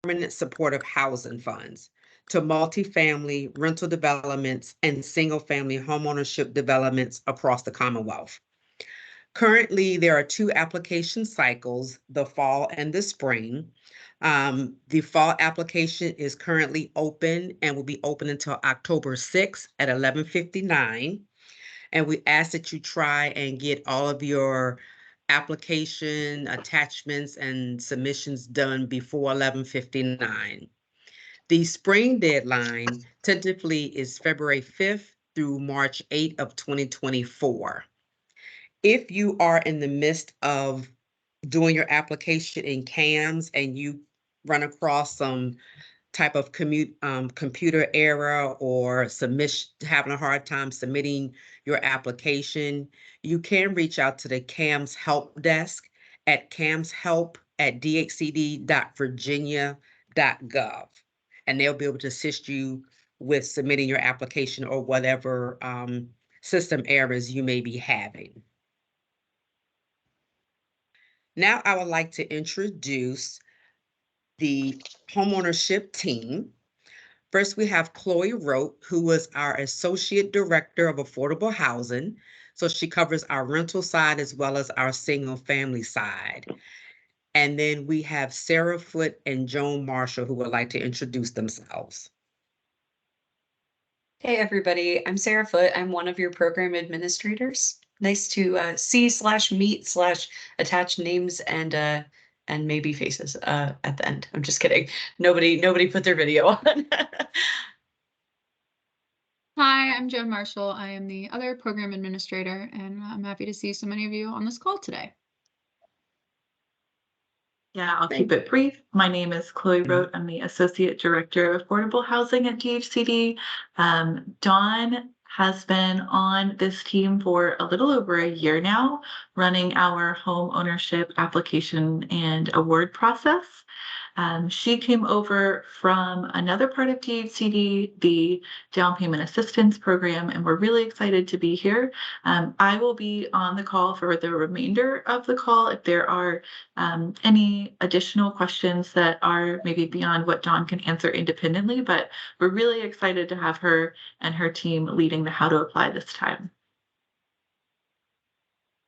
permanent supportive housing funds to multifamily rental developments and single-family homeownership developments across the Commonwealth. Currently, there are 2 application cycles, the fall and the spring. The fall application is currently open and will be open until October 6th at 11:59. And we ask that you try and get all of your application attachments and submissions done before 11:59. The spring deadline tentatively is February 5th through March 8th of 2024. If you are in the midst of doing your application in CAMS and you run across some type of computer error or having a hard time submitting your application, you can reach out to the CAMS help desk at camshelp@dhcd.virginia.gov, and they'll be able to assist you with submitting your application or whatever system errors you may be having. Now I would like to introduce the homeownership team. First, we have Chloe Rote, who was our Associate Director of Affordable Housing. So she covers our rental side as well as our single family side. And then we have Sarah Foote and Joan Marshall, who would like to introduce themselves. Hey, everybody. I'm Sarah Foote. I'm one of your program administrators. Nice to see/meet/attach names and maybe faces at the end. I'm just kidding. Nobody put their video on. Hi, I'm Joan Marshall. I am the other program administrator, and I'm happy to see so many of you on this call today. Yeah, I'll keep it brief. My name is Chloe Rote. I'm the Associate Director of Affordable Housing at DHCD. Dawn has been on this team for a little over a year now, running our home ownership application and award process. She came over from another part of DHCD, the Down Payment Assistance Program, and we're really excited to be here. I will be on the call for the remainder of the call if there are any additional questions that are maybe beyond what Dawn can answer independently, but we're really excited to have her and her team leading the How to Apply this time.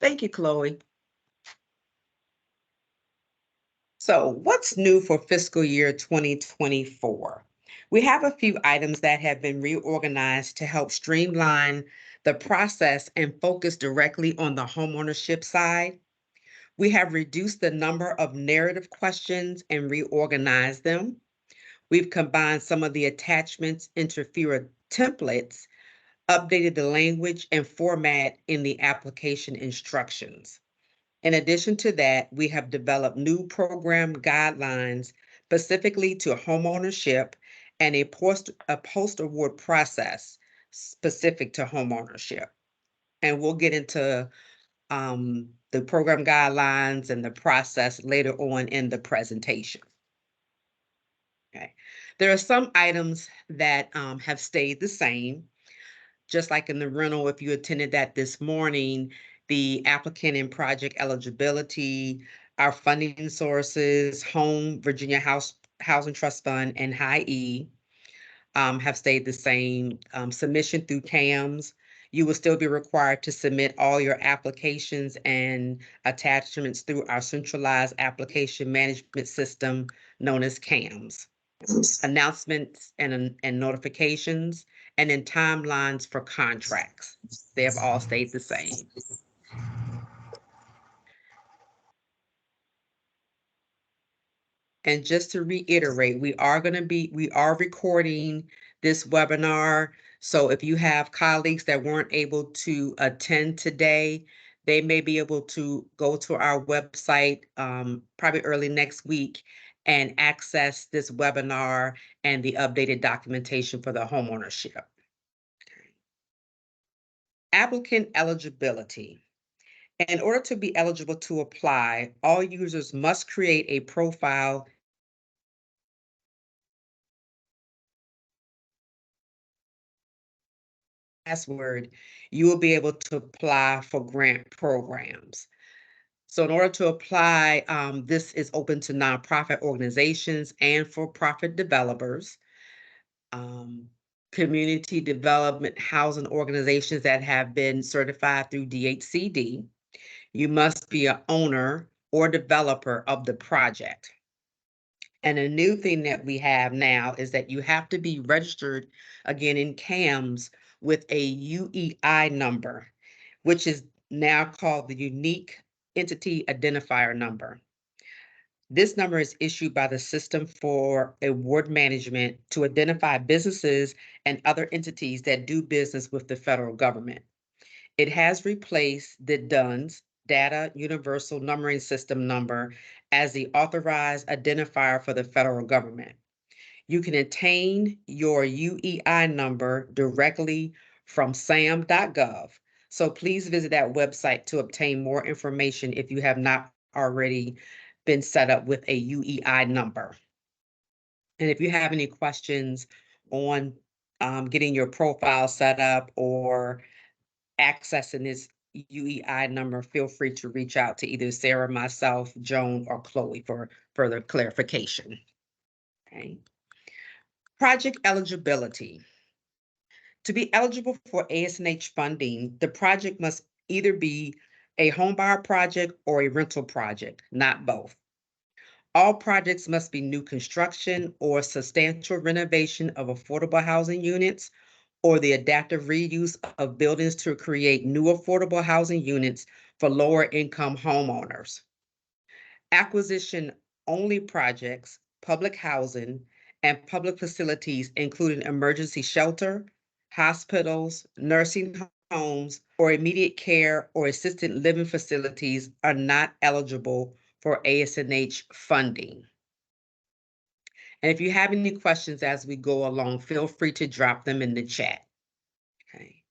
Thank you, Chloe. So what's new for fiscal year 2024? We have a few items that have been reorganized to help streamline the process and focus directly on the homeownership side. We have reduced the number of narrative questions and reorganized them. We've combined some of the attachments into fewer templates, updated the language and format in the application instructions. In addition to that, we have developed new program guidelines specifically to homeownership and a post-award process specific to homeownership. And we'll get into the program guidelines and the process later on in the presentation. Okay. There are some items that have stayed the same. Just like in the rental, if you attended that this morning, the applicant and project eligibility, our funding sources, Home, Virginia Housing Trust Fund, and High E have stayed the same. Submission through CAMS, you will still be required to submit all your applications and attachments through our centralized application management system known as CAMS. Announcements and notifications, and then timelines for contracts. They have all stayed the same. And just to reiterate, we are recording this webinar. So if you have colleagues that weren't able to attend today, they may be able to go to our website probably early next week and access this webinar and the updated documentation for the homeownership. Applicant eligibility. In order to be eligible to apply, all users must create a profile password. You will be able to apply for grant programs. So in order to apply, this is open to nonprofit organizations and for-profit developers, community development housing organizations that have been certified through DHCD. You must be an owner or developer of the project. And a new thing that we have now is that you have to be registered again in CAMS with a UEI number, which is now called the Unique Entity Identifier Number. This number is issued by the System for Award Management to identify businesses and other entities that do business with the federal government. It has replaced the DUNS, Data Universal Numbering System number, as the authorized identifier for the federal government. You can obtain your UEI number directly from sam.gov. So please visit that website to obtain more information if you have not already been set up with a UEI number. And if you have any questions on getting your profile set up or accessing this UEI number, feel free to reach out to either Sarah, myself, Joan, or Chloe for further clarification. Okay. Project eligibility. To be eligible for ASNH funding, the project must either be a homebuyer project or a rental project, not both. All projects must be new construction or substantial renovation of affordable housing units or the adaptive reuse of buildings to create new affordable housing units for lower income homeowners. Acquisition only projects, public housing, and public facilities, including emergency shelter, hospitals, nursing homes, or immediate care or assisted living facilities are not eligible for ASNH funding. And if you have any questions as we go along, feel free to drop them in the chat. Okay.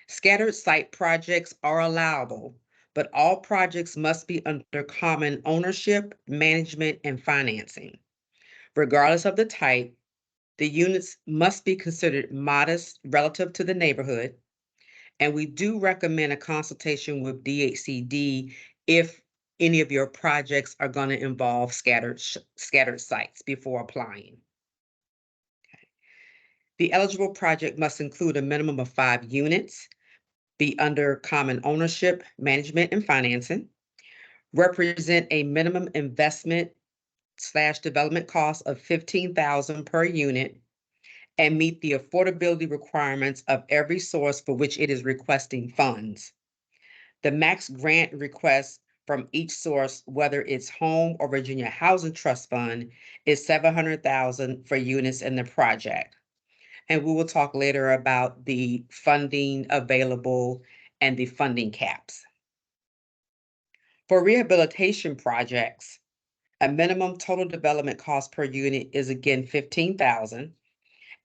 Scattered site projects are allowable, but all projects must be under common ownership, management, and financing. Regardless of the type, the units must be considered modest relative to the neighborhood, and we do recommend a consultation with DHCD if any of your projects are going to involve scattered sites before applying. Okay. The eligible project must include a minimum of 5 units, be under common ownership, management, and financing, represent a minimum investment/development cost of $15,000 per unit, and meet the affordability requirements of every source for which it is requesting funds. The max grant request from each source, whether it's Home or Virginia Housing Trust Fund, is $700,000 for units in the project. And we will talk later about the funding available and the funding caps. For rehabilitation projects, a minimum total development cost per unit is again $15,000,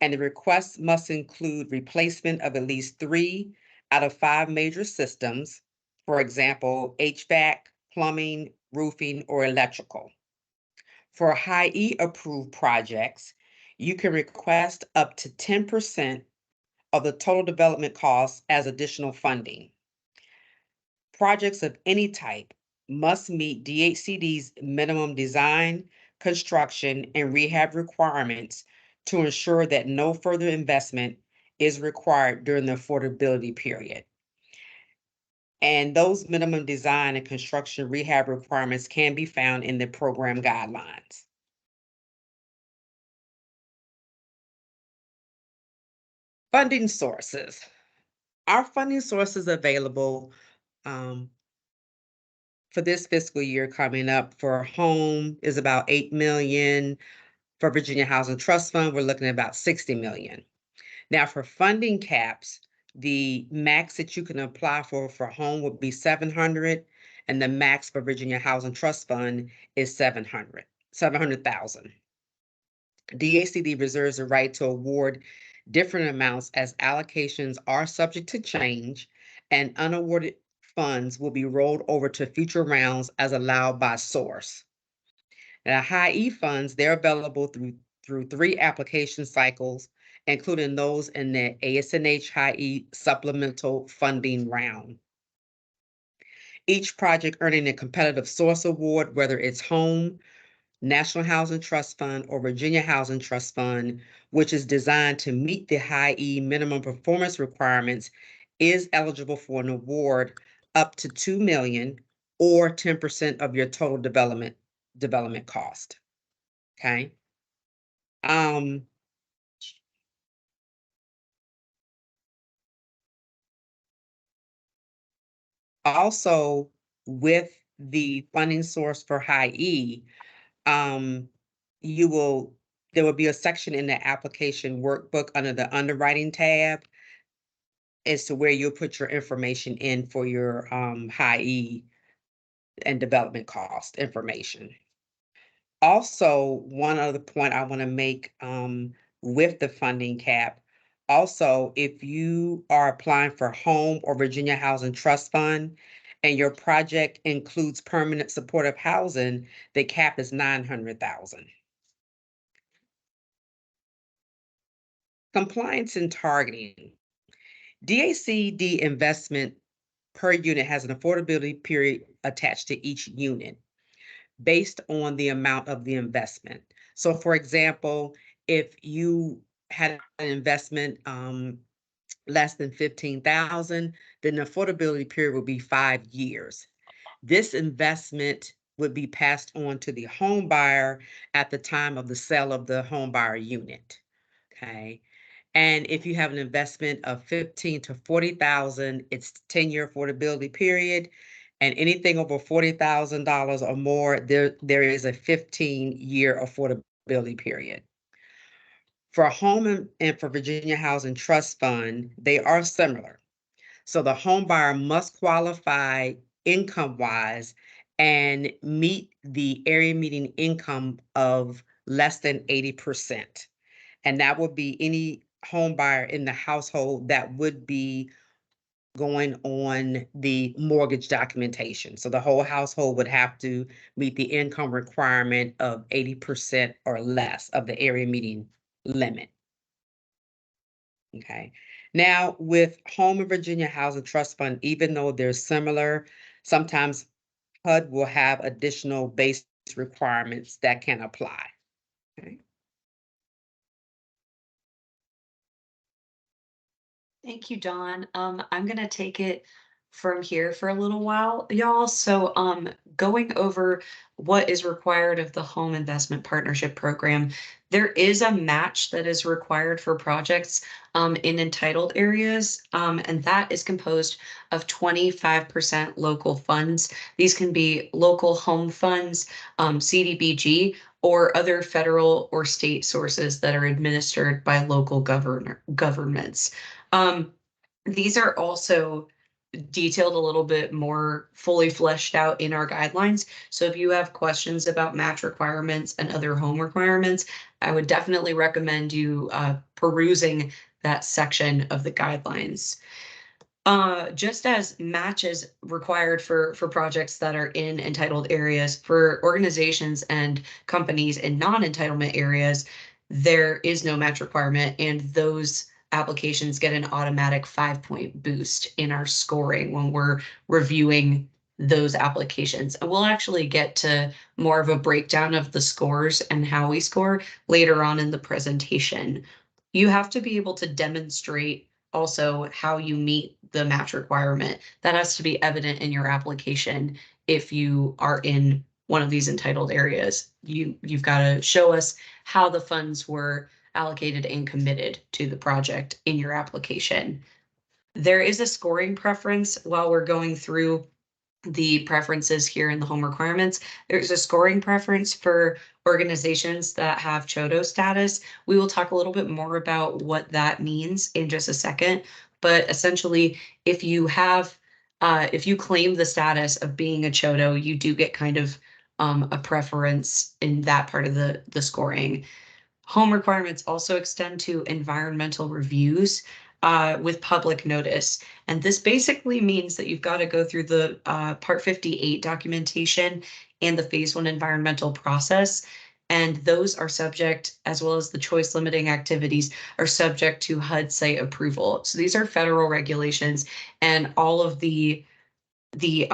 and the request must include replacement of at least 3 out of 5 major systems, for example, HVAC, plumbing, roofing, or electrical. For high E approved projects, you can request up to 10% of the total development costs as additional funding. Projects of any type must meet DHCD's minimum design, construction, and rehab requirements to ensure that no further investment is required during the affordability period. And those minimum design and construction rehab requirements can be found in the program guidelines. Funding sources. Our funding sources available for this fiscal year coming up for home is about $8 million. For Virginia Housing Trust Fund, we're looking at about $60 million. Now for funding caps, the max that you can apply for home would be $700,000, and the max for Virginia Housing Trust Fund is $700,000. DHCD reserves the right to award different amounts as allocations are subject to change, and unawarded funds will be rolled over to future rounds as allowed by source. Now, high E funds, they're available through 3 application cycles, including those in the ASNH High E supplemental funding round. Each project earning a competitive source award, whether it's home, National Housing Trust Fund, or Virginia Housing Trust Fund, which is designed to meet the high E minimum performance requirements, is eligible for an award up to $2 million or 10% of your total development cost. Okay. Also, with the funding source for high E, there will be a section in the application workbook under the underwriting tab as to where you'll put your information in for your high E and development cost information. Also, one other point I want to make with the funding cap. Also, if you are applying for home or Virginia Housing Trust Fund and your project includes permanent supportive housing, the cap is $900,000. Compliance and targeting. DHCD investment per unit has an affordability period attached to each unit based on the amount of the investment. So for example, if you had an investment less than 15,000, then the affordability period would be 5 years. This investment would be passed on to the home buyer at the time of the sale of the home buyer unit. Okay. And if you have an investment of 15 to 40,000, it's 10-year affordability period. And anything over $40,000 or more, there is a 15-year affordability period. For home and for Virginia Housing Trust Fund, they are similar. So the home buyer must qualify income-wise and meet the area median income of less than 80%. And that would be any home buyer in the household that would be going on the mortgage documentation. So the whole household would have to meet the income requirement of 80% or less of the area median limit. Okay. Now with Home and Virginia Housing Trust Fund, even though they're similar, sometimes HUD will have additional base requirements that can apply. Okay. Thank you, Dawn. I'm gonna take it from here for a little while, y'all. So, going over what is required of the Home Investment Partnership Program, there is a match that is required for projects in entitled areas, and that is composed of 25% local funds. These can be local home funds, CDBG, or other federal or state sources that are administered by local governments. These are also detailed a little bit more fully fleshed out in our guidelines. So if you have questions about match requirements and other home requirements, I would definitely recommend you perusing that section of the guidelines. Just as matches required for projects that are in entitled areas, for organizations and companies in non-entitlement areas, there is no match requirement, and those applications get an automatic 5-point boost in our scoring when we're reviewing those applications. And we'll actually get to more of a breakdown of the scores and how we score later on in the presentation. You have to be able to demonstrate also how you meet the match requirement. That has to be evident in your application. If you are in one of these entitled areas, you've got to show us how the funds were allocated and committed to the project in your application. There is a scoring preference while we're going through the preferences here in the home requirements. There's a scoring preference for organizations that have CHODO status. We will talk a little bit more about what that means in just a second, but essentially, if you claim the status of being a CHODO, you do get kind of a preference in that part of the scoring. Home requirements also extend to environmental reviews with public notice. And this basically means that you've got to go through the Part 58 documentation and the Phase 1 environmental process. And those are subject, as well as the choice limiting activities, are subject to HUD site approval. So these are federal regulations, and all of the the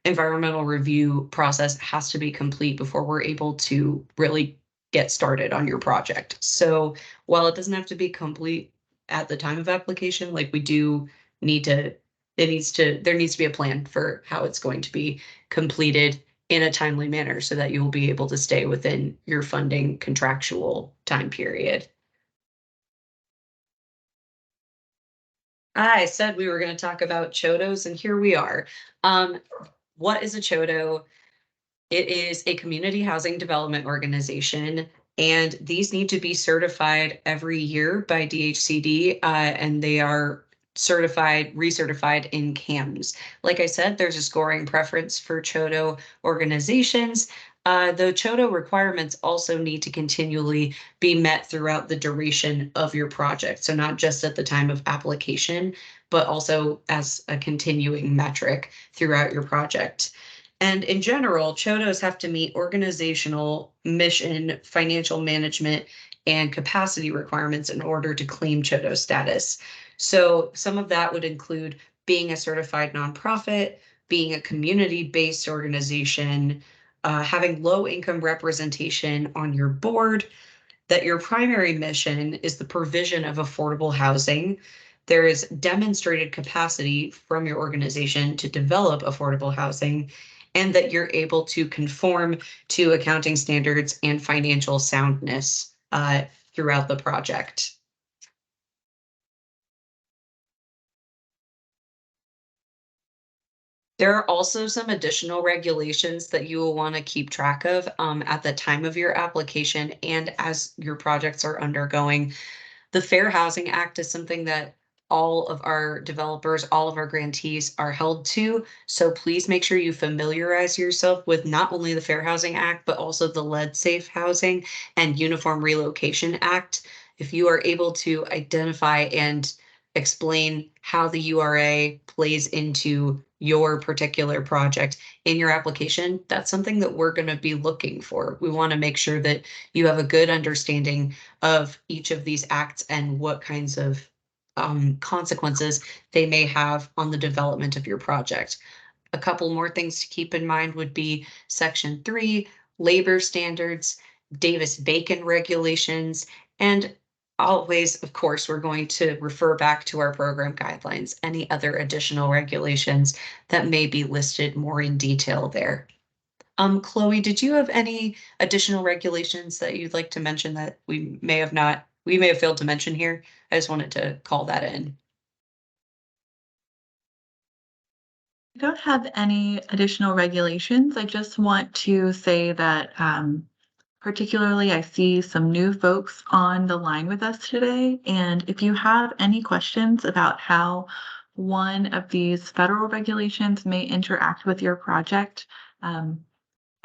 environmental review process has to be complete before we're able to really get started on your project. So while it doesn't have to be complete at the time of application, like we do need to, there needs to be a plan for how it's going to be completed in a timely manner so that you will be able to stay within your funding contractual time period. I said we were going to talk about CHODOs, and here we are. What is a CHODO? It is a community housing development organization, and these need to be certified every year by DHCD, and they are recertified in CAMS. Like I said, there's a scoring preference for CHODO organizations. The CHODO requirements also need to continually be met throughout the duration of your project. So not just at the time of application, but also as a continuing metric throughout your project. And in general, CHODOs have to meet organizational, mission, financial management, and capacity requirements in order to claim CHODO status. So some of that would include being a certified nonprofit, being a community-based organization, having low-income representation on your board, that your primary mission is the provision of affordable housing. There is demonstrated capacity from your organization to develop affordable housing, and that you're able to conform to accounting standards and financial soundness throughout the project. There are also some additional regulations that you will want to keep track of at the time of your application and as your projects are undergoing. The Fair Housing Act is something that all of our developers, all of our grantees are held to. So please make sure you familiarize yourself with not only the Fair Housing Act, but also the Lead Safe Housing and Uniform Relocation Act. If you are able to identify and explain how the URA plays into your particular project in your application, that's something that we're going to be looking for. We want to make sure that you have a good understanding of each of these acts and what kinds of consequences they may have on the development of your project. A couple more things to keep in mind would be Section 3, labor standards, Davis-Bacon regulations, and always, of course, we're going to refer back to our program guidelines, any other additional regulations that may be listed more in detail there. Chloe, did you have any additional regulations that you'd like to mention that we may have failed to mention here? I just wanted to call that in. I don't have any additional regulations. I just want to say that particularly I see some new folks on the line with us today. And if you have any questions about how one of these federal regulations may interact with your project,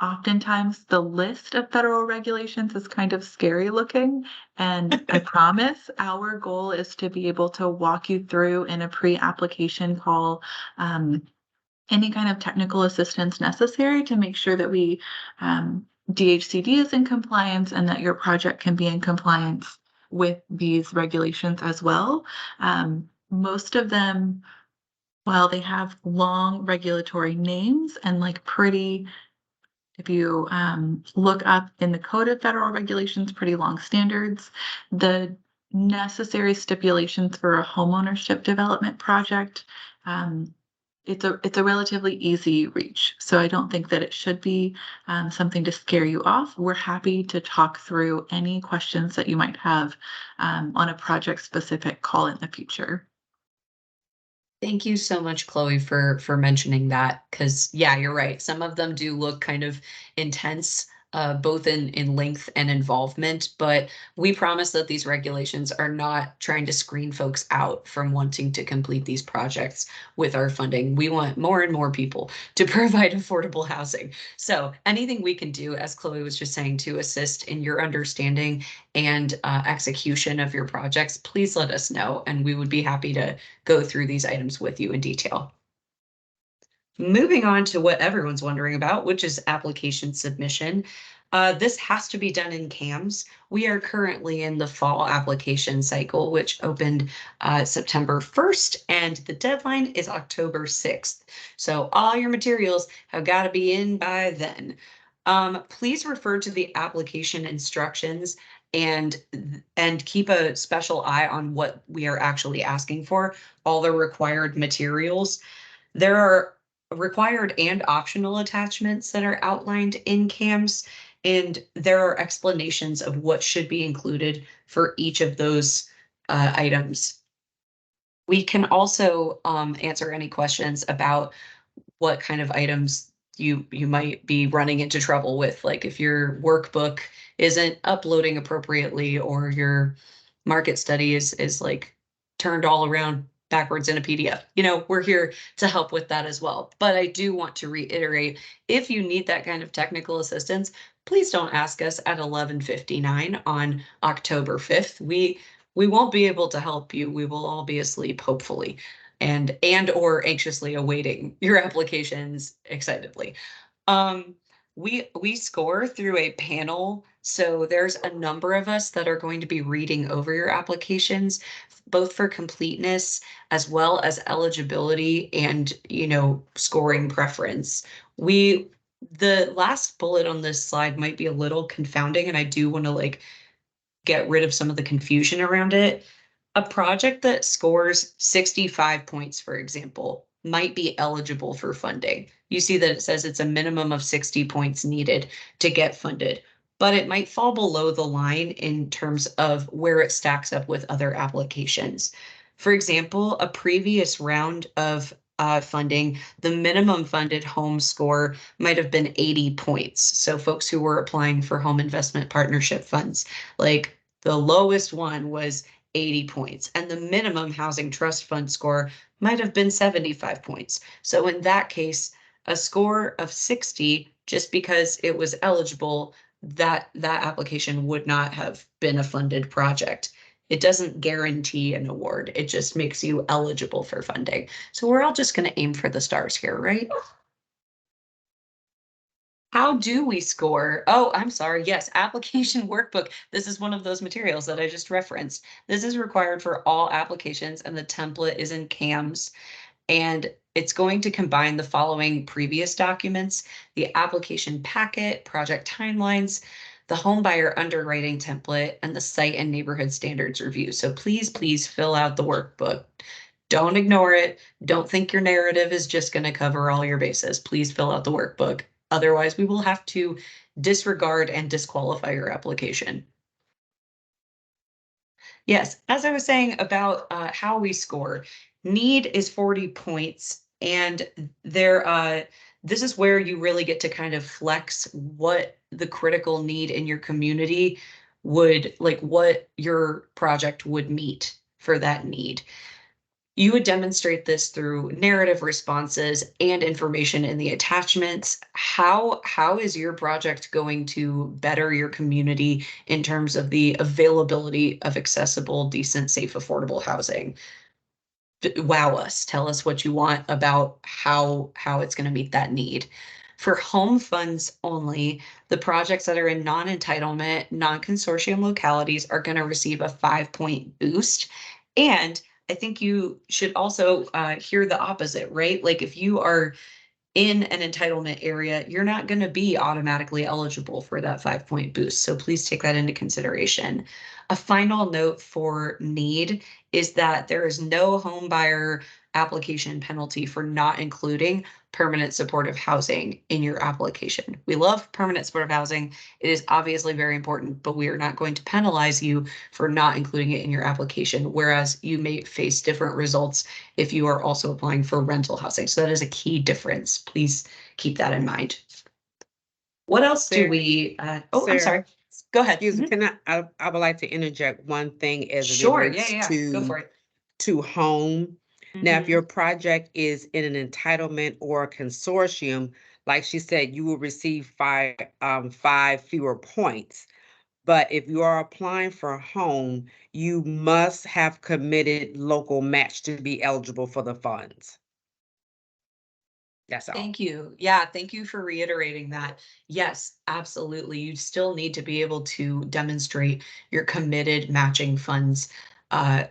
oftentimes the list of federal regulations is kind of scary looking, and I promise our goal is to be able to walk you through in a pre-application call any kind of technical assistance necessary to make sure that DHCD is in compliance and that your project can be in compliance with these regulations as well. Most of them, while they have long regulatory names and if you look up in the Code of Federal Regulations, pretty long standards, the necessary stipulations for a homeownership development project, it's a relatively easy reach. So I don't think that it should be something to scare you off. We're happy to talk through any questions that you might have on a project-specific call in the future. Thank you so much, Chloe, for mentioning that, because yeah, you're right. Some of them do look kind of intense, both in length and involvement, but we promise that these regulations are not trying to screen folks out from wanting to complete these projects with our funding. We want more and more people to provide affordable housing. So anything we can do, as Chloe was just saying, to assist in your understanding and execution of your projects, please let us know, and we would be happy to go through these items with you in detail. Moving on to what everyone's wondering about, which is application submission. This has to be done in CAMS. We are currently in the fall application cycle, which opened September 1st, and the deadline is October 6th. So all your materials have got to be in by then. Please refer to the application instructions and keep a special eye on what we are actually asking for, all the required materials. There are required and optional attachments that are outlined in CAMS, and there are explanations of what should be included for each of those items. We can also answer any questions about what kind of items you might be running into trouble with, like if your workbook isn't uploading appropriately or your market study is like turned all around backwards in a PDF. You know, we're here to help with that as well. But I do want to reiterate, if you need that kind of technical assistance, please don't ask us at 11:59 on October 5th. We won't be able to help you. We will all be asleep, hopefully, and or anxiously awaiting your applications excitedly. We score through a panel, so there's a number of us that are going to be reading over your applications, both for completeness as well as eligibility and, you know, scoring preference. The last bullet on this slide might be a little confounding, and I do want to like get rid of some of the confusion around it. A project that scores 65 points, for example, might be eligible for funding. You see that it says it's a minimum of 60 points needed to get funded, but it might fall below the line in terms of where it stacks up with other applications. For example, a previous round of funding, the minimum funded home score might have been 80 points. So folks who were applying for home investment partnership funds, like the lowest one was 80 points, and the minimum housing trust fund score might have been 75 points. So in that case, a score of 60, just because it was eligible, that application would not have been a funded project. It doesn't guarantee an award. It just makes you eligible for funding. So we're all just going to aim for the stars here, right? How do we score? Oh, I'm sorry. Yes, application workbook. This is one of those materials that I just referenced. This is required for all applications, and the template is in CAMS. And it's going to combine the following previous documents: the application packet, project timelines, the home buyer underwriting template, and the site and neighborhood standards review. So please, please fill out the workbook. Don't ignore it. Don't think your narrative is just going to cover all your bases. Please fill out the workbook. Otherwise, we will have to disregard and disqualify your application. Yes, as I was saying about how we score, need is 40 points, and this is where you really get to kind of flex what the critical need in your community would, like what your project would meet for that need. You would demonstrate this through narrative responses and information in the attachments. How is your project going to better your community in terms of the availability of accessible, decent, safe, affordable housing? Wow us. Tell us what you want about how it's going to meet that need. For home funds only, the projects that are in non-entitlement, non-consortium localities are going to receive a 5-point boost. And I think you should also hear the opposite, right? Like if you are in an entitlement area, you're not going to be automatically eligible for that 5-point boost. So please take that into consideration. A final note for need is that there is no home buyer application penalty for not including permanent supportive housing in your application. We love permanent supportive housing. It is obviously very important, but we are not going to penalize you for not including it in your application, whereas you may face different results if you are also applying for rental housing. So that is a key difference. Please keep that in mind. What else do we, oh, I'm sorry. Go ahead. Excuse me, can I would like to interject one thing as it Sure, relates yeah, go for it. to home. Now, if Mhm. your project is in an entitlement or a consortium, like she said, you will receive five fewer points. But if you are applying for a home, you must have committed local match to be eligible for the funds. That's all. Thank you. Yeah, thank you for reiterating that. Yes, absolutely. You still need to be able to demonstrate your committed matching funds.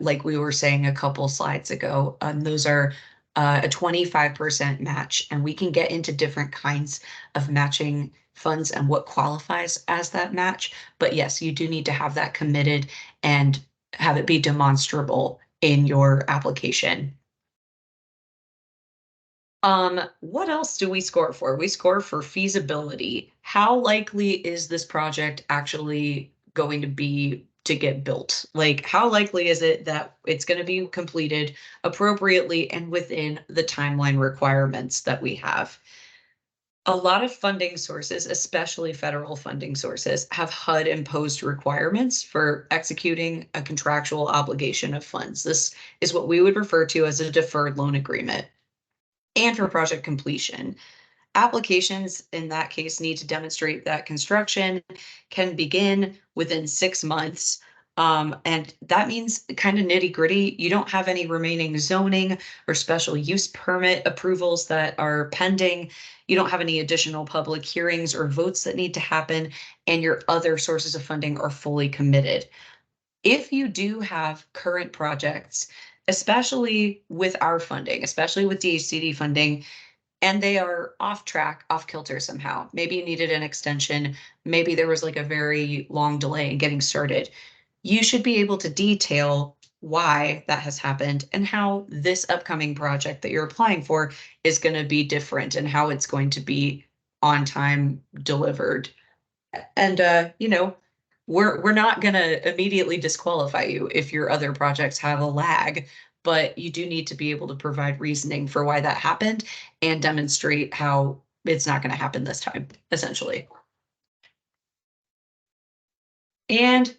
Like we were saying a couple slides ago, those are a 25% match, and we can get into different kinds of matching funds and what qualifies as that match. But yes, you do need to have that committed and have it be demonstrable in your application. What else do we score for? We score for feasibility. How likely is this project actually going to be to get built? Like, how likely is it that it's going to be completed appropriately and within the timeline requirements that we have? A lot of funding sources, especially federal funding sources, have HUD imposed requirements for executing a contractual obligation of funds. This is what we would refer to as a deferred loan agreement. And for project completion, applications in that case need to demonstrate that construction can begin within 6 months. And that means kind of nitty gritty. You don't have any remaining zoning or special use permit approvals that are pending. You don't have any additional public hearings or votes that need to happen, and your other sources of funding are fully committed. If you do have current projects, especially with our funding, especially with DHCD funding, and they are off track, off kilter somehow, maybe you needed an extension, maybe there was like a very long delay in getting started, you should be able to detail why that has happened and how this upcoming project that you're applying for is going to be different and how it's going to be on time delivered. And we're not gonna immediately disqualify you if your other projects have a lag, but you do need to be able to provide reasoning for why that happened and demonstrate how it's not gonna happen this time, essentially. And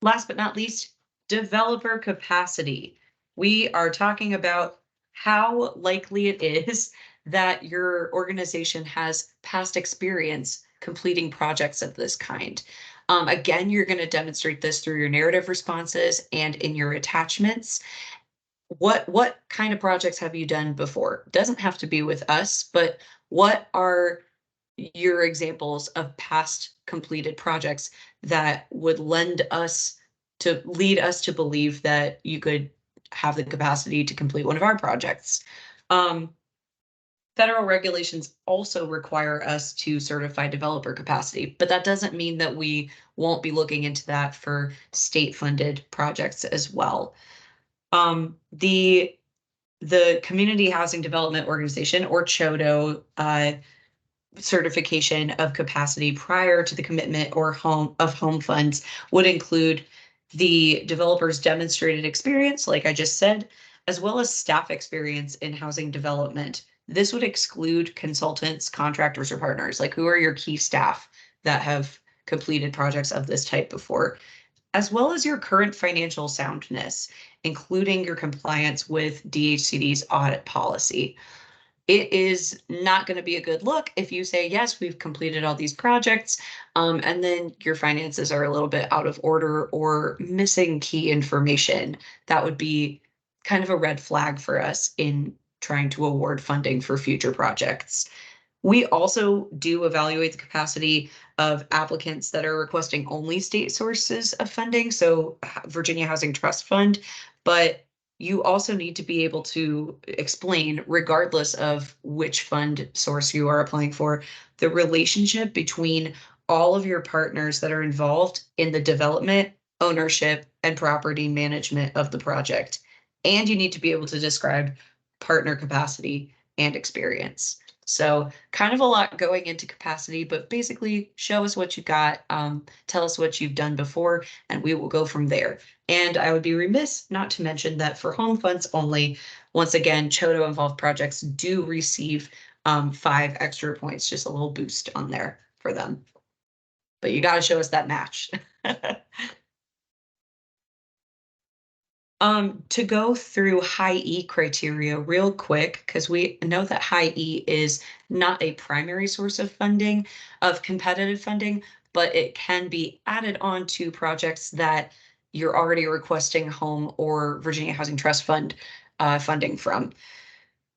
last but not least, developer capacity. We are talking about how likely it is that your organization has past experience completing projects of this kind. Again, you're going to demonstrate this through your narrative responses and in your attachments. What kind of projects have you done before? Doesn't have to be with us, but what are your examples of past completed projects that would lead us to believe that you could have the capacity to complete one of our projects? Federal regulations also require us to certify developer capacity, but that doesn't mean that we won't be looking into that for state-funded projects as well. The Community Housing Development Organization, or CHODO, certification of capacity prior to the commitment or home funds would include the developer's demonstrated experience, like I just said, as well as staff experience in housing development. This would exclude consultants, contractors, or partners. Like, who are your key staff that have completed projects of this type before, as well as your current financial soundness, including your compliance with DHCD's audit policy. It is not going to be a good look if you say, yes, we've completed all these projects, and then your finances are a little bit out of order or missing key information. That would be kind of a red flag for us in trying to award funding for future projects. We also do evaluate the capacity of applicants that are requesting only state sources of funding, so Virginia Housing Trust Fund, but you also need to be able to explain, regardless of which fund source you are applying for, the relationship between all of your partners that are involved in the development, ownership, and property management of the project. And you need to be able to describe partner capacity and experience. So kind of a lot going into capacity, but basically show us what you got, tell us what you've done before, and we will go from there. And I would be remiss not to mention that for home funds only, once again, CHODO involved projects do receive 5 extra points, just a little boost on there for them. But you got to show us that match. To go through high E criteria real quick, because we know that high E is not a primary source of funding, of competitive funding, but it can be added on to projects that you're already requesting home or Virginia Housing Trust Fund funding from.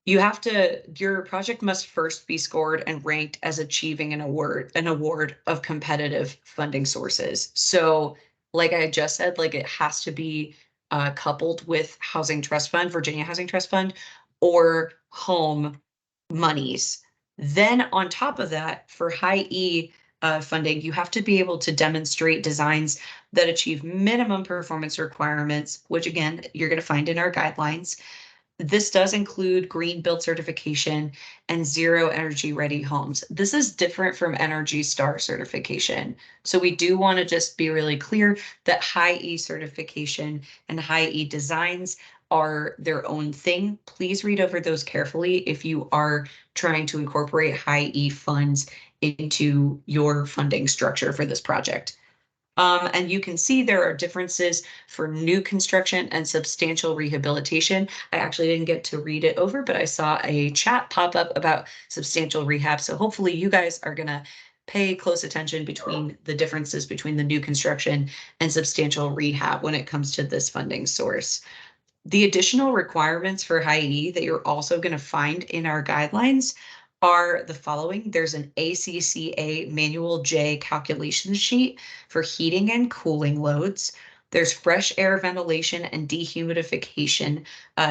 your project must first be scored and ranked as achieving an award of competitive funding sources. So like I just said, like it has to be coupled with Housing Trust Fund, Virginia Housing Trust Fund, or home monies. Then on top of that, for high E funding, you have to be able to demonstrate designs that achieve minimum performance requirements, which again, you're going to find in our guidelines. This does include green build certification and zero energy ready homes. This is different from Energy Star certification. So we do want to just be really clear that high E certification and high E designs are their own thing. Please read over those carefully if you are trying to incorporate high E funds into your funding structure for this project. And you can see there are differences for new construction and substantial rehabilitation. I actually didn't get to read it over, but I saw a chat pop up about substantial rehab. So hopefully you guys are gonna pay close attention between the differences between the new construction and substantial rehab when it comes to this funding source. The additional requirements for high E that you're also going to find in our guidelines are the following. There's an ACCA Manual J calculation sheet for heating and cooling loads. There's fresh air ventilation and dehumidification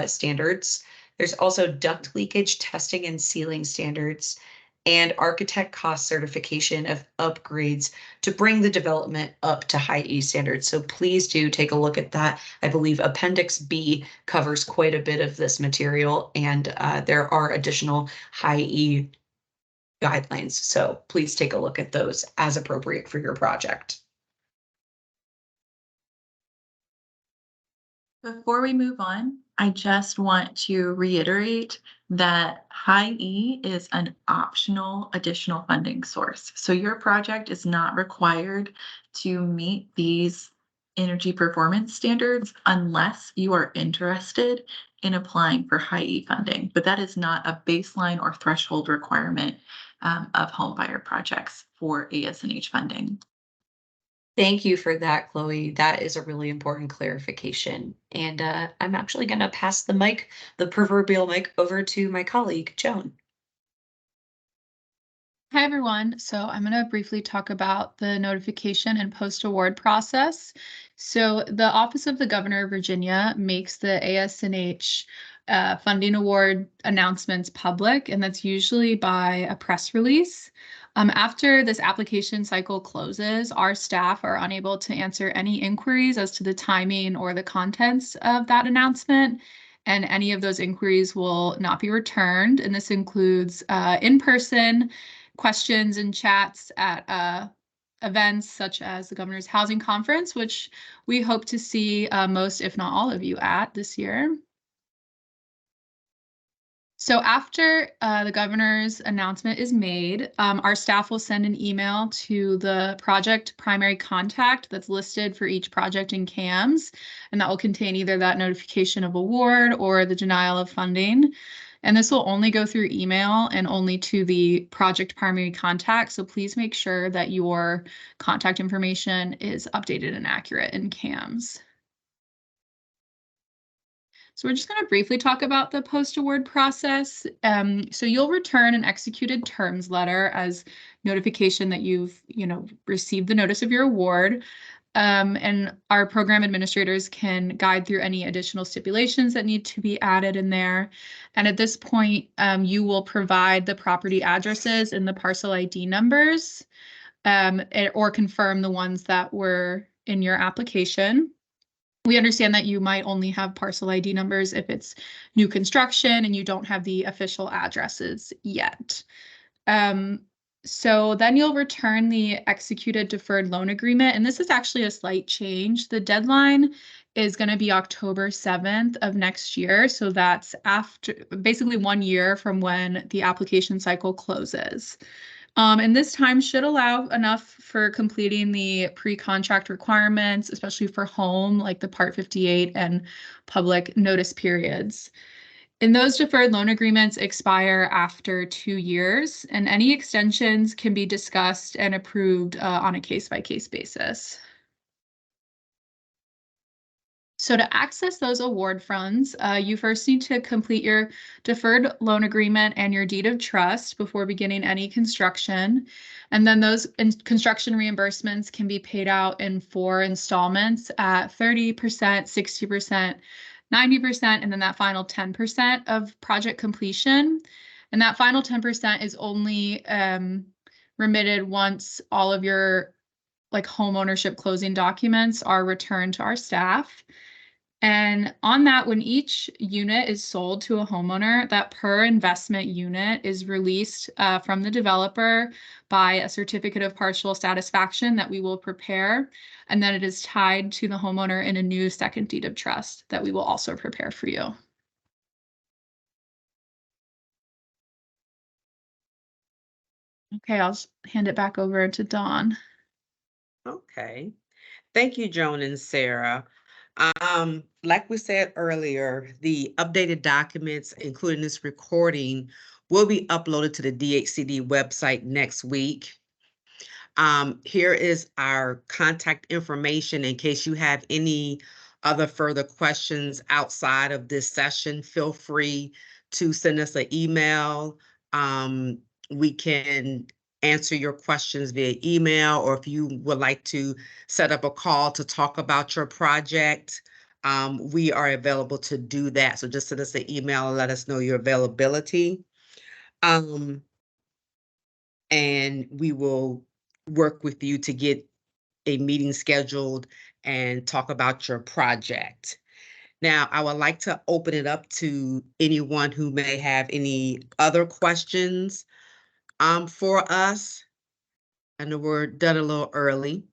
standards. There's also duct leakage testing and sealing standards, and architect cost certification of upgrades to bring the development up to high E standards. So please do take a look at that. I believe Appendix B covers quite a bit of this material, and there are additional high E guidelines. So please take a look at those as appropriate for your project. Before we move on, I just want to reiterate that high E is an optional additional funding source. So your project is not required to meet these energy performance standards unless you are interested in applying for high E funding. But that is not a baseline or threshold requirement of home buyer projects for ASNH funding. Thank you for that, Chloe. That is a really important clarification. And I'm actually going to pass the proverbial mic, over to my colleague, Joan. Hi, everyone. So I'm going to briefly talk about the notification and post-award process. So the Office of the Governor of Virginia makes the ASNH funding award announcements public, and that's usually by a press release. After this application cycle closes, our staff are unable to answer any inquiries as to the timing or the contents of that announcement, and any of those inquiries will not be returned. And this includes in-person questions and chats at events such as the Governor's Housing Conference, which we hope to see most, if not all of you at this year. So after the governor's announcement is made, our staff will send an email to the project primary contact that's listed for each project in CAMS, and that will contain either that notification of award or the denial of funding. And this will only go through email and only to the project primary contact. So please make sure that your contact information is updated and accurate in CAMS. So we're just going to briefly talk about the post-award process. So you'll return an executed terms letter as notification that you've, received the notice of your award. And our program administrators can guide through any additional stipulations that need to be added in there. And at this point, you will provide the property addresses and the parcel ID numbers, or confirm the ones that were in your application. We understand that you might only have parcel ID numbers if it's new construction and you don't have the official addresses yet. So then you'll return the executed deferred loan agreement. And this is actually a slight change. The deadline is going to be October 7th of next year. So that's after basically 1 year from when the application cycle closes. And this time should allow enough for completing the pre-contract requirements, especially for home, like the Part 58 and public notice periods. And those deferred loan agreements expire after 2 years, and any extensions can be discussed and approved on a case-by-case basis. So to access those award funds, you first need to complete your deferred loan agreement and your deed of trust before beginning any construction. And then those construction reimbursements can be paid out in 4 installments at 30%, 60%, 90%, and then that final 10% of project completion. And that final 10% is only remitted once all of your home ownership closing documents are returned to our staff. And on that, when each unit is sold to a homeowner, that per investment unit is released from the developer by a certificate of partial satisfaction that we will prepare. And then it is tied to the homeowner in a new second deed of trust that we will also prepare for you. Okay, I'll hand it back over to Dawn. Okay. Thank you, Joan and Sarah. Like we said earlier, the updated documents, including this recording, will be uploaded to the DHCD website next week. Here is our contact information in case you have any other further questions outside of this session. Feel free to send us an email. We can answer your questions via email, or if you would like to set up a call to talk about your project, we are available to do that. So just send us an email and let us know your availability. And we will work with you to get a meeting scheduled and talk about your project. Now, I would like to open it up to anyone who may have any other questions for us. I know we're done a little early.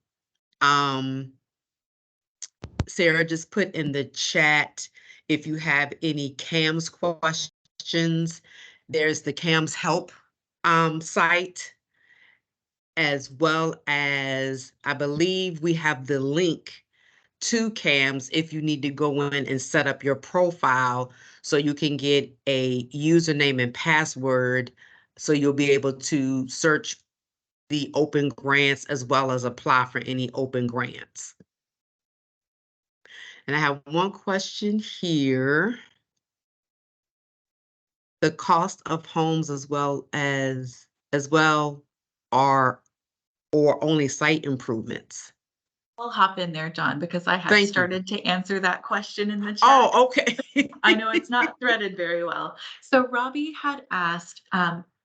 Sarah just put in the chat if you have any CAMS questions. There's the CAMS help site, as well as I believe we have the link to CAMS if you need to go in and set up your profile so you can get a username and password so you'll be able to search the open grants as well as apply for any open grants. And I have one question here. The cost of homes as well are or only site improvements? I'll hop in there, John, because I had Thank you. started to answer that question in the chat. Oh, okay. I know it's not threaded very well. So Robbie had asked,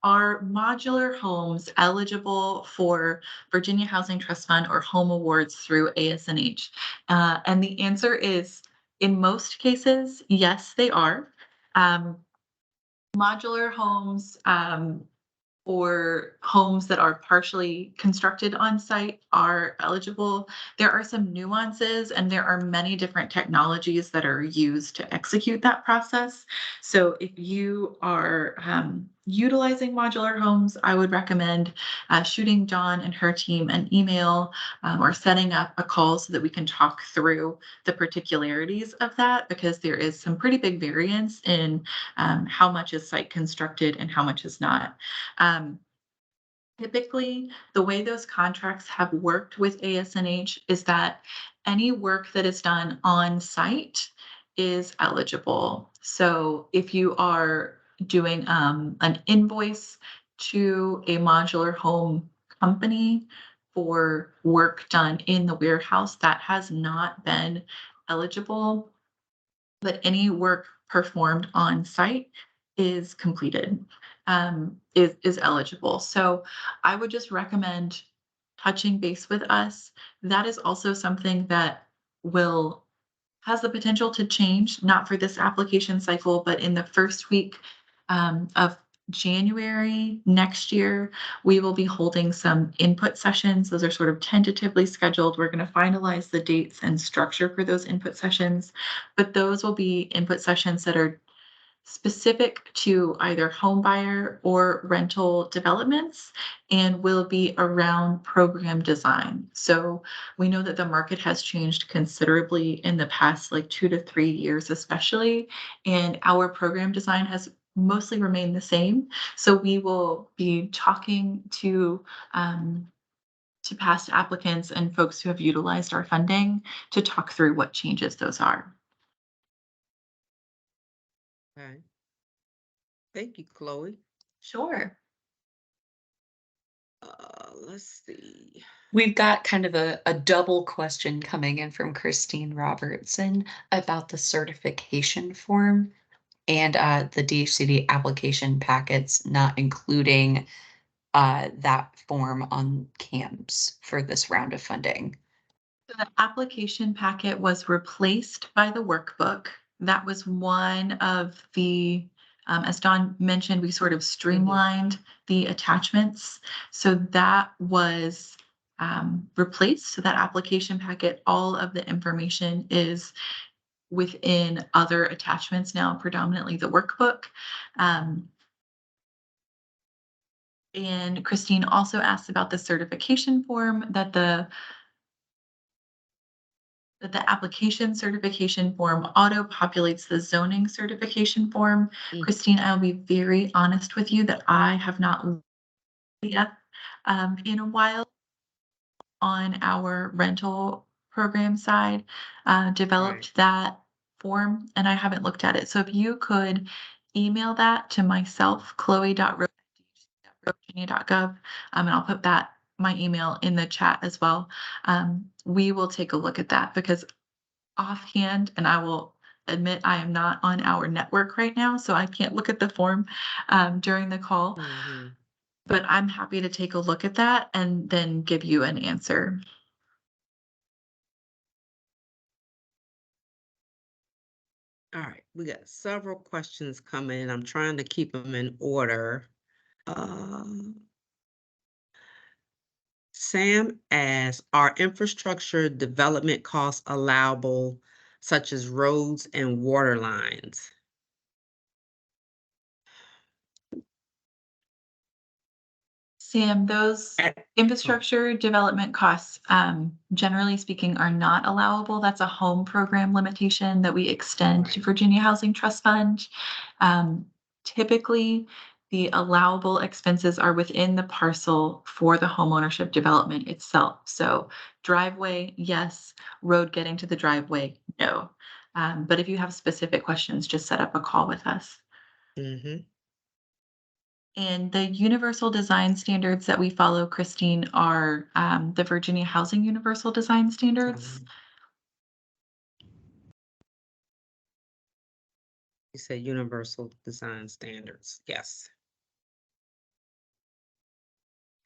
are modular homes eligible for Virginia Housing Trust Fund or home awards through ASNH? And the answer is, in most cases, yes, they are. Modular homes, or homes that are partially constructed on site are eligible. There are some nuances and there are many different technologies that are used to execute that process. So if you are utilizing modular homes, I would recommend shooting Dawn and her team an email or setting up a call so that we can talk through the particularities of that, because there is some pretty big variance in how much is site constructed and how much is not. Typically, the way those contracts have worked with ASNH is that any work that is done on site is eligible. So if you are doing an invoice to a modular home company for work done in the warehouse, that has not been eligible, but any work performed on site is completed, is eligible. So I would just recommend touching base with us. That is also something that has the potential to change, not for this application cycle, but in the first week of January next year, we will be holding some input sessions. Those are sort of tentatively scheduled. We're going to finalize the dates and structure for those input sessions, but those will be input sessions that are specific to either home buyer or rental developments and will be around program design. So we know that the market has changed considerably in the past 2 to 3 years, especially, and our program design has mostly remained the same. So we will be talking to past applicants and folks who have utilized our funding to talk through what changes those are. Okay. Thank you, Chloe. Sure. Let's see. We've got kind of a double question coming in from Christine Robertson about the certification form and the DHCD application packets, not including that form on CAMS for this round of funding. So the application packet was replaced by the workbook. That was one of the, as Dawn mentioned, we sort of streamlined the attachments. So that was replaced. So that application packet, all of the information is within other attachments now, predominantly the workbook. And Christine also asked about the certification form that the application certification form auto-populates the zoning certification form. Mm. Christine, I'll be very honest with you that I have not looked yet in a while on our rental program side, developed that form, and I haven't looked at it. So if you could email that to myself, chloe.roach@virginia.gov, and I'll put my email in the chat as well. We will take a look at that because offhand, and I will admit I am not on our network right now, so I can't look at the form during the call, but I'm happy to take a look at that and then give you an answer. All right, we got several questions coming. I'm trying to keep them in order. Sam asks, are infrastructure development costs allowable, such as roads and water lines? Sam, those Oh, infrastructure development costs, generally speaking, are not allowable. That's a home program limitation that we extend to Right. Virginia Housing Trust Fund. Typically, the allowable expenses are within the parcel for the homeownership development itself. So driveway, yes. Road getting to the driveway, no. But if you have specific questions, just set up a call with us. And the universal design standards that we follow, Christine, are the Virginia Housing Universal Design Standards. You said universal design standards. Yes.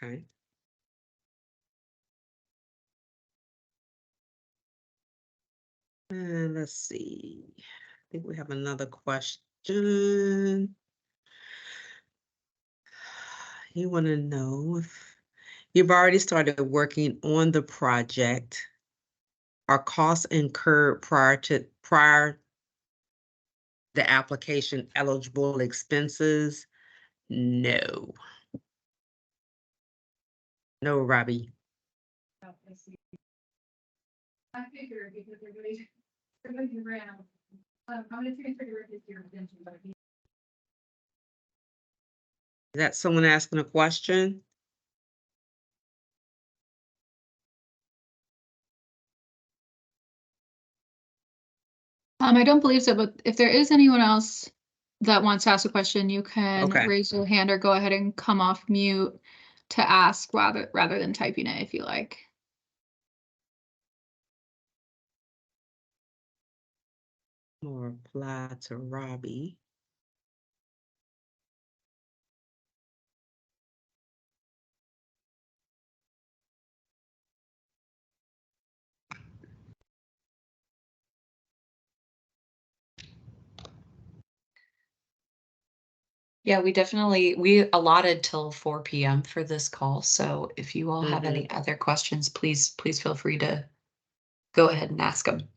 Okay. And let's see. I think we have another question. You want to know if you've already started working on the project. Are costs incurred prior the application eligible expenses? No. No, Robbie. I figured because everybody ran. I'm gonna transfer your attention, but Is that someone asking a question? I don't believe so, but if there is anyone else that wants to ask a question, you can Okay. raise your hand or go ahead and come off mute to ask rather than typing it if you like. I'll reply to Robbie. Yeah, we allotted till 4 p.m. for this call. So if you all have any other questions, please feel free to go ahead and ask them.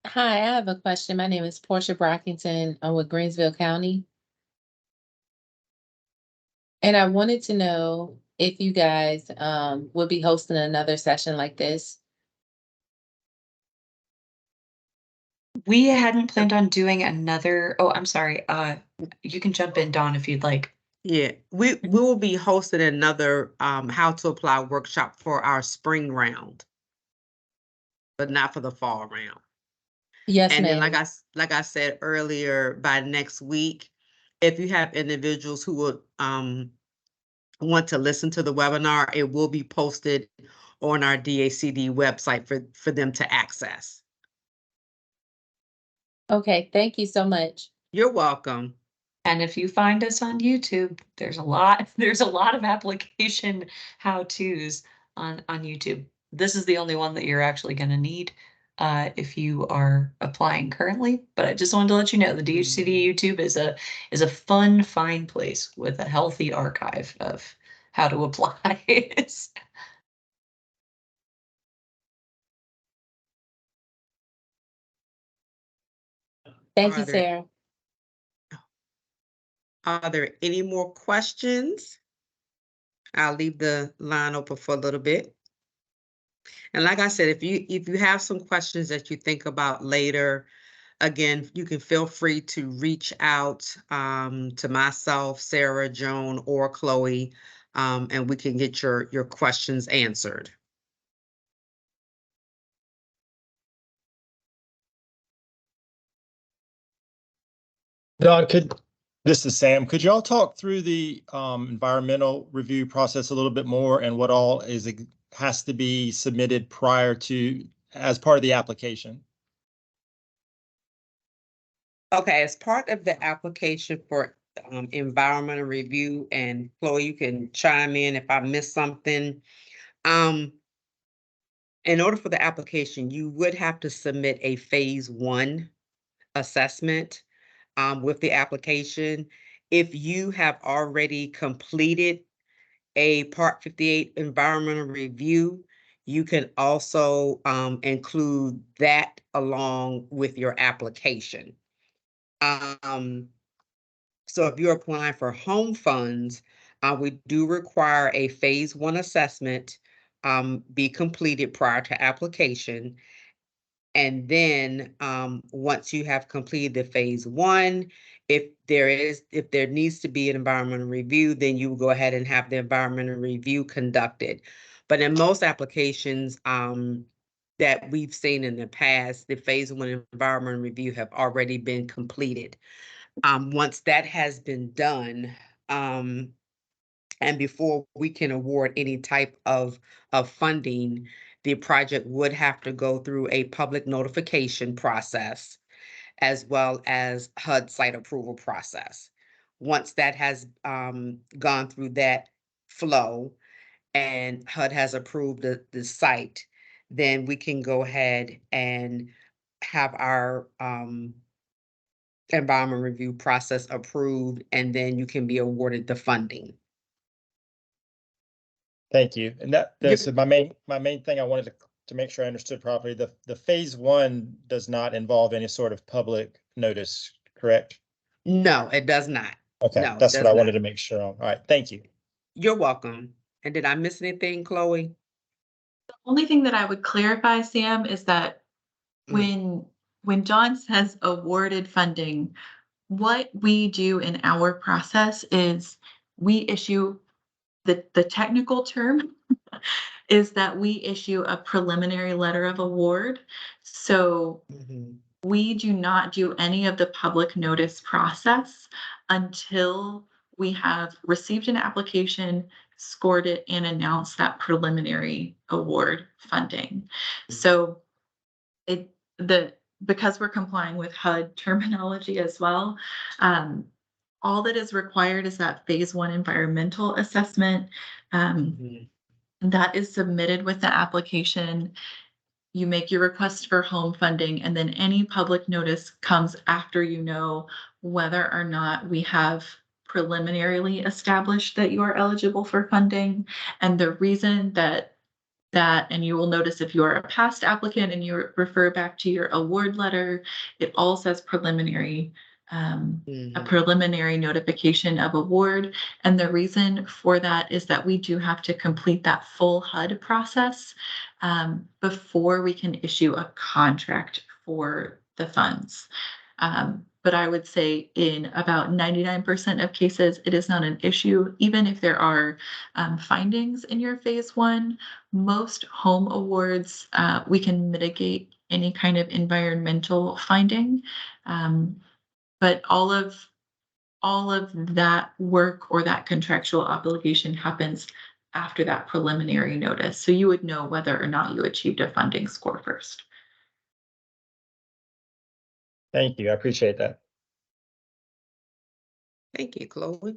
Hi, I have a question. My name is Portia Brockington. I'm with Greensville County. And I wanted to know if you guys would be hosting another session like this. We hadn't planned on doing another. Oh, I'm sorry. You can jump in, Dawn, if you'd like. Yeah, we will be hosting another how to apply workshop for our spring round, but not for the fall round. Yes, And then, ma'am. like I said earlier, by next week, if you have individuals who would want to listen to the webinar, it will be posted on our DHCD website for them to access. Okay, thank you so much. You're welcome. And if you find us on YouTube, there's a lot, there's a lot of application how-tos on YouTube. This is the only one that you're actually gonna need if you are applying currently. But I just wanted to let you know the DHCD YouTube is a fun, fine place with a healthy archive of how to apply. Thank Are you, there Sarah. are there any more questions? I'll leave the line open for a little bit. And like I said, if you have some questions that you think about later, again, you can feel free to reach out to myself, Sarah, Joan, or Chloe, and we can get your questions answered. Don, this is Sam. Could y'all talk through the environmental review process a little bit more and what all has to be submitted prior to as part of the application? Okay, as part of the application for environmental review, and Chloe, you can chime in if I miss something. In order for the application, you would have to submit a phase 1 assessment with the application. If you have already completed a Part 58 environmental review, you can also include that along with your application. So if you're applying for home funds, we do require a phase 1 assessment be completed prior to application. And then once you have completed the phase 1, if there needs to be an environmental review, then you will go ahead and have the environmental review conducted. But in most applications that we've seen in the past, the phase 1 environmental review have already been completed. Once that has been done, and before we can award any type of funding, the project would have to go through a public notification process as well as HUD site approval process. Once that has gone through that flow and HUD has approved the site, then we can go ahead and have our environment review process approved, and then you can be awarded the funding. Thank you. And so my main thing I wanted to make sure I understood properly, the phase 1 does not involve any sort of public notice, correct? No, it does not. Okay, No, it that's what does I wanted not. to make sure on. All right, thank you. You're welcome. And did I miss anything, Chloe? The only thing that I would clarify, Sam, is that when John says awarded funding, what we do in our process is we issue the technical term is that we issue a preliminary letter of award. So we do not do any of the public notice process until we have received an application, scored it, and announced that preliminary award funding. So because we're complying with HUD terminology as well, all that is required is that phase 1 environmental assessment that is submitted with the application. You make your request for home funding, and then any public notice comes after you know whether or not we have preliminarily established that you are eligible for funding. And the reason and you will notice if you are a past applicant and you refer back to your award letter, it all says preliminary, a preliminary notification of award. And the reason for that is that we do have to complete that full HUD process before we can issue a contract for the funds. but I would say in about 99% of cases, it is not an issue. Even if there are findings in your phase one, most home awards, we can mitigate any kind of environmental finding. But all of that work or that contractual obligation happens after that preliminary notice. So you would know whether or not you achieved a funding score first. Thank you. I appreciate that. Thank you, Chloe.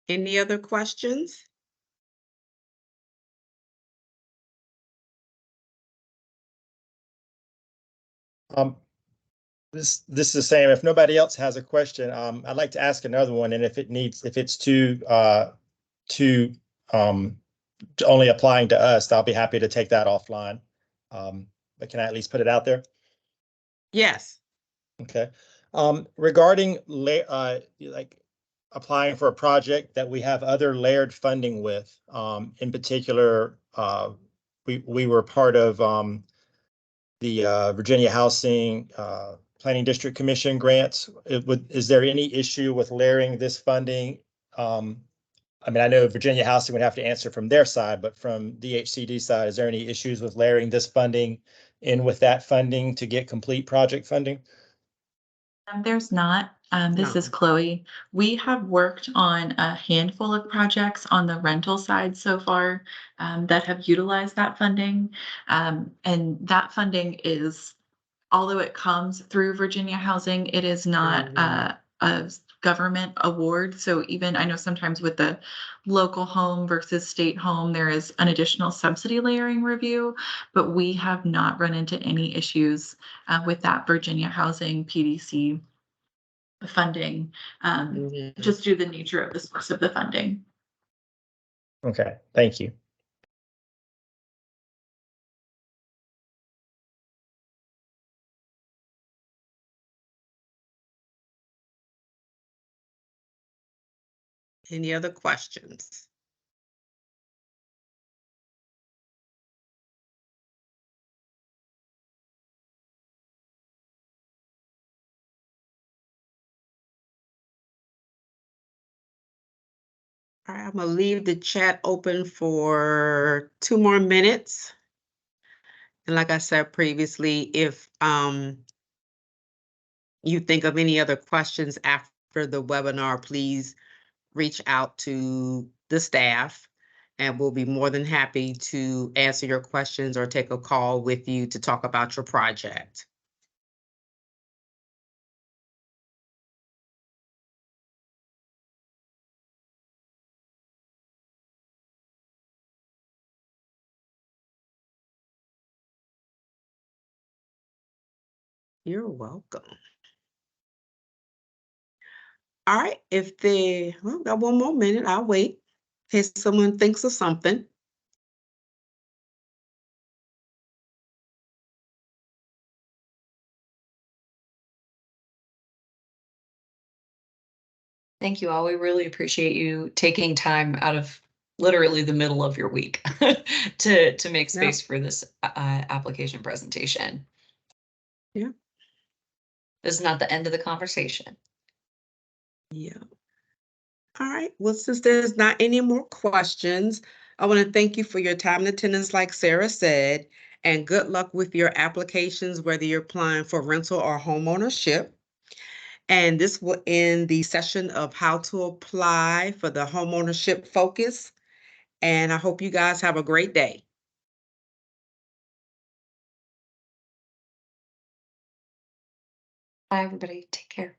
Any other questions? This is the same. If nobody else has a question, I'd like to ask another one, and if it's too only applying to us, I'll be happy to take that offline. But can I at least put it out there? Yes. Okay. Regarding like applying for a project that we have other layered funding with, in particular, we were part of the Virginia Housing Planning District Commission grants. Is there any issue with layering this funding? I mean, I know Virginia Housing would have to answer from their side, but from DHCD side, is there any issues with layering this funding in with that funding to get complete project funding? There's not. This is No. Chloe. We have worked on a handful of projects on the rental side so far that have utilized that funding. And that funding is, although it comes through Virginia Housing, it is not a government award. So even I know sometimes with the local home versus state home, there is an additional subsidy layering review, but we have not run into any issues with that Virginia Housing PDC funding, just due to the nature of the source of the funding. Okay, thank you. Any other questions? All right, I'm gonna leave the chat open for 2 more minutes. And like I said previously, if you think of any other questions after the webinar, please reach out to the staff and we'll be more than happy to answer your questions or take a call with you to talk about your project. You're welcome. All right, well, got 1 more minute, I'll wait in case someone thinks of something. Thank you all. We really appreciate you taking time out of literally the middle of your week to make space for this application presentation. Yeah. This is not the end of the conversation. Yeah. All right, well, since there's not any more questions, I want to thank you for your time and attendance, like Sarah said, and good luck with your applications, whether you're applying for rental or homeownership. And this will end the session of how to apply for the homeownership focus. And I hope you guys have a great day. Bye, everybody. Take care.